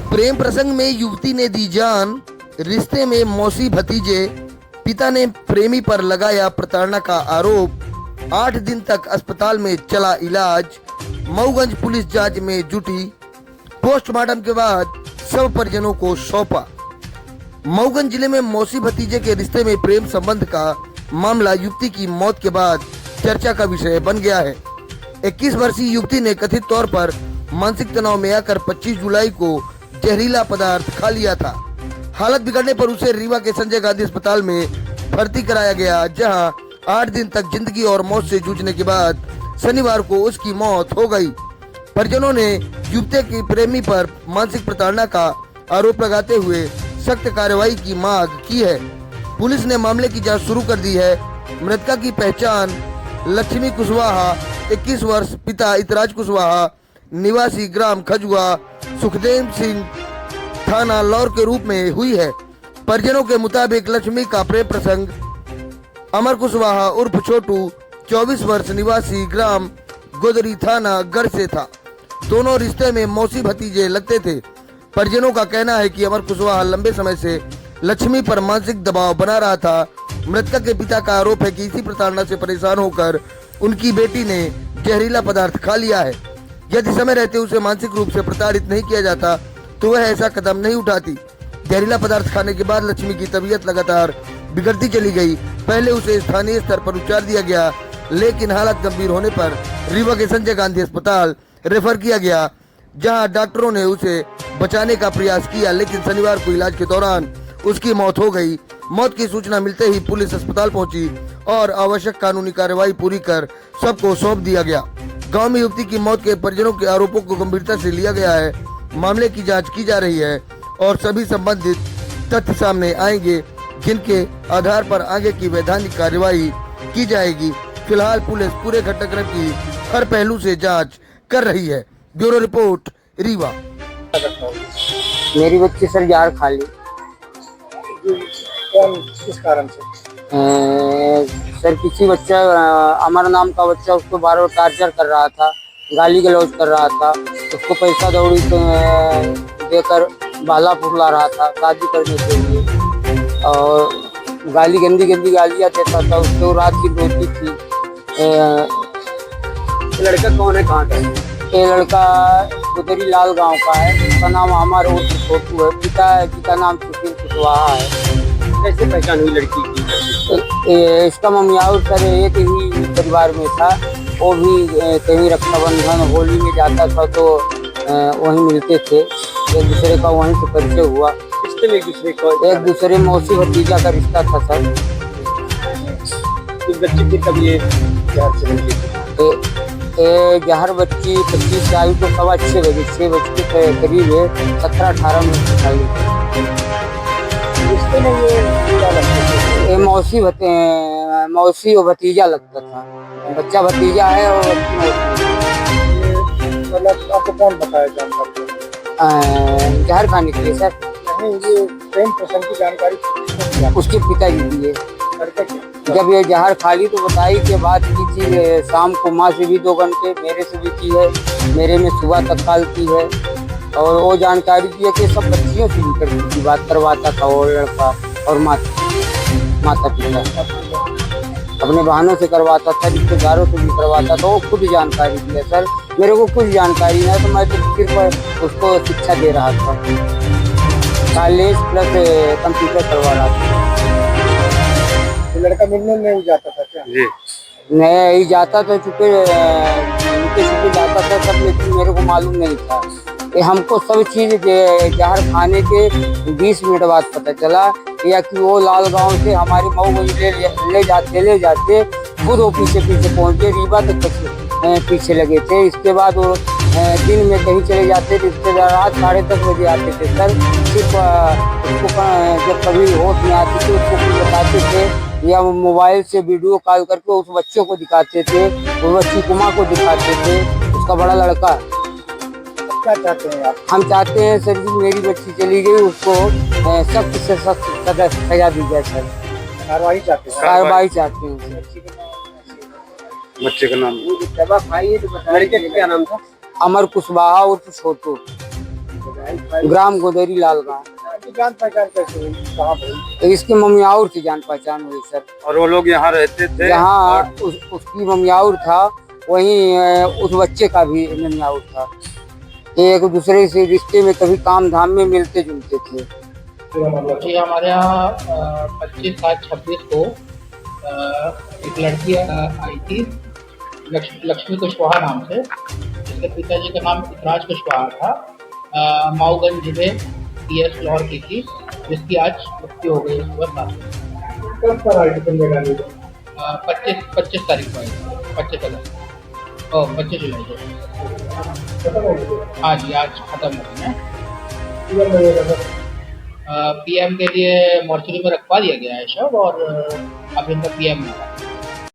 प्रेम प्रसंग में युवती ने दी जान, रिश्ते में मौसी भतीजे, पिता ने प्रेमी पर लगाया प्रताड़ना का आरोप। 8 दिन तक अस्पताल में चला इलाज। मऊगंज पुलिस जांच में जुटी। पोस्टमार्टम के बाद शव परिजनों को सौंपा। मऊगंज जिले में मौसी भतीजे के रिश्ते में प्रेम संबंध का मामला युवती की मौत के बाद चर्चा का विषय बन गया है। 21 वर्षीय युवती ने कथित तौर पर मानसिक तनाव में आकर 25 जुलाई को जहरीला पदार्थ खा लिया था। हालत बिगड़ने पर उसे रीवा के संजय गांधी अस्पताल में भर्ती कराया गया, जहां 8 दिन तक जिंदगी और मौत से जूझने के बाद शनिवार को उसकी मौत हो गई। परिजनों ने युवती के प्रेमी पर मानसिक प्रताड़ना का आरोप लगाते हुए सख्त कार्रवाई की मांग की है। पुलिस ने मामले की जांच शुरू कर दी है। मृतका की पहचान लक्ष्मी कुशवाहा, 21 वर्ष, पिता इतराज कुशवाहा, निवासी ग्राम खजुआ, सुखदेव सिंह, थाना लौर के रूप में हुई है। परिजनों के मुताबिक लक्ष्मी का प्रेम प्रसंग अमर कुशवाहा उर्फ छोटू, 24 वर्ष, निवासी ग्राम गोदरी, थाना गढ़ से था। दोनों रिश्ते में मौसी भतीजे लगते थे। परिजनों का कहना है कि अमर कुशवाहा लंबे समय से लक्ष्मी पर मानसिक दबाव बना रहा था। मृतक के पिता का आरोप है कि इसी प्रताड़ना से परेशान होकर उनकी बेटी ने जहरीला पदार्थ खा लिया है। यदि समय रहते उसे मानसिक रूप से प्रताड़ित नहीं किया जाता तो वह ऐसा कदम नहीं उठाती। जहरीला पदार्थ खाने के बाद लक्ष्मी की तबीयत लगातार बिगड़ती चली गई। पहले उसे स्थानीय स्तर पर उपचार दिया गया, लेकिन हालत गंभीर होने पर रीवा के संजय गांधी अस्पताल रेफर किया गया, जहां डॉक्टरों ने उसे बचाने का प्रयास किया, लेकिन शनिवार को इलाज के दौरान उसकी मौत हो गई। मौत की सूचना मिलते ही पुलिस अस्पताल पहुंची और आवश्यक कानूनी कार्रवाई पूरी कर सबको सौंप दिया गया। गांव में युवती की मौत के परिजनों के आरोपों को गंभीरता से लिया गया है। मामले की जांच की जा रही है और सभी संबंधित तथ्य सामने आएंगे, जिनके आधार पर आगे की वैधानिक कार्रवाई की जाएगी। फिलहाल पुलिस पूरे घटनाक्रम की हर पहलू से जांच कर रही है। Bureau report, Rewa. मेरी बच्ची सर जार खा ली। कौन, किस कारण से? सर किसी बच्चा, अमर नाम का बच्चा उसको बार बार टार्चर कर रहा था, गाली गलौज कर रहा था, उसको पैसा दौड़ी देकर बाला फुसला रहा था शादी करने के लिए, और गंदी गालियाँ देता था। उसको रात की रोटी थी। लड़का कौन है, कहाँ का है? ये लड़का गुदरी लाल गांव का है। उसका नाम अमर उर्फ छोटू है। पिता नाम सुशील कुशवाहा है। कैसे पहचान हुई लड़की की? इसका ममियाऊ सर एक ही परिवार में था। वो भी कहीं रक्षाबंधन होली में जाता था तो वहीं मिलते थे। एक दूसरे का वहीं से परिचय हुआ। रिश्ते में एक दूसरे मौसी भतीजा का रिश्ता था सर। उस बच्ची की कब ये जहर से लगी? जहर बच्ची 25 आयु को 6:15 बजे के करीब है, 17-18 मिनट खाली। रिश्ते में ये मौसी और भतीजा लगता था। बच्चा भतीजा है और मतलब आपको कौन बताया जानकारी? जहर खाने के लिए सर। नहीं, ये प्रेम प्रसंग की जानकारी उसके पिताजी दिए। लड़का क्या? जब ये जहर खा ली तो बताई के बाद की थी। शाम को माँ से भी 2 घंटे, मेरे से भी की है, मेरे में सुबह तक काल की है। और वो जानकारी दी है कि सब बच्चियों से भी करती थी, बात करवाता था वो लड़का। और माता पिता अपने बहनों से करवाता था, रिश्तेदारों से भी करवाता था। वो खुद जानकारी दिया सर। मेरे को कुछ जानकारी नहीं, तो मैं तो सिर्फ उसको शिक्षा दे रहा था। कॉलेज प्लस कंप्यूटर करवा रहा था। लड़का मिलने नहीं जाता था क्या? जी नहीं जाता था, चुपे जाता था सब, लेकिन मेरे को मालूम नहीं था। ये हमको सब चीज़ जहर खाने के 20 मिनट बाद पता चला, या कि वो लाल गांव से हमारे मऊ ले जाते खुद वो पीछे पहुँचे, रीवा तक पीछे लगे थे। इसके बाद वो दिन में कहीं चले जाते, रिश्तेदार रात 10:30 बजे आते थे सर। सिर्फ उसको जब कभी होश में आती थी उसको कुछ बताते थे, या मोबाइल से वीडियो कॉल करके उस बच्चों को दिखाते थे, उस बच्ची को माँ को दिखाते थे। उसका बड़ा लड़का। क्या चाहते हैं आप? हम चाहते हैं सर जी मेरी बच्ची चली गई, उसको सख्त से सख्त सजा दी जाए सर। कार्रवाई चाहते हैं? कार्रवाई चाहते हैं। बच्चे का नाम? दवा खाई है तो बता। लड़के का क्या नाम था? अमर कुशवाहा उर्फ छोटू। ग्राम गोदेरी लाल गाँव। आपकी जान पहचान कैसे हुई, कहाँ भाई? तो इसकी ममियाउर से जान पहचान हुई सर। और वो लोग यहाँ रहते थे? यहाँ उसकी ममियाउर था, वहीं उस बच्चे का भी ममियाउर था। ये एक दूसरे से रिश्ते में कभी काम धाम में मिलते जुलते थे। जी हमारे यहाँ 25/7/26 को एक लड़की आई थी लक्ष्मी कुशवाहा नाम से, जिसके पिताजी का नाम इतराज कुशवाहा था। माऊगंज जिले PS फ्लोर की थी, जिसकी आज मृत्यु हो गई सुबह 7 बजे। कब पर आई थी गाड़ी? 25 तारीख को आई थी, 25 अगस्त और 25 जुलाई को। खत्म हो गई? हाँ जी, आज खत्म हो गई है। PM लगेगा सर? PM के लिए मॉर्चरी में रखवा दिया गया है शव, और अभी इनका PM में है।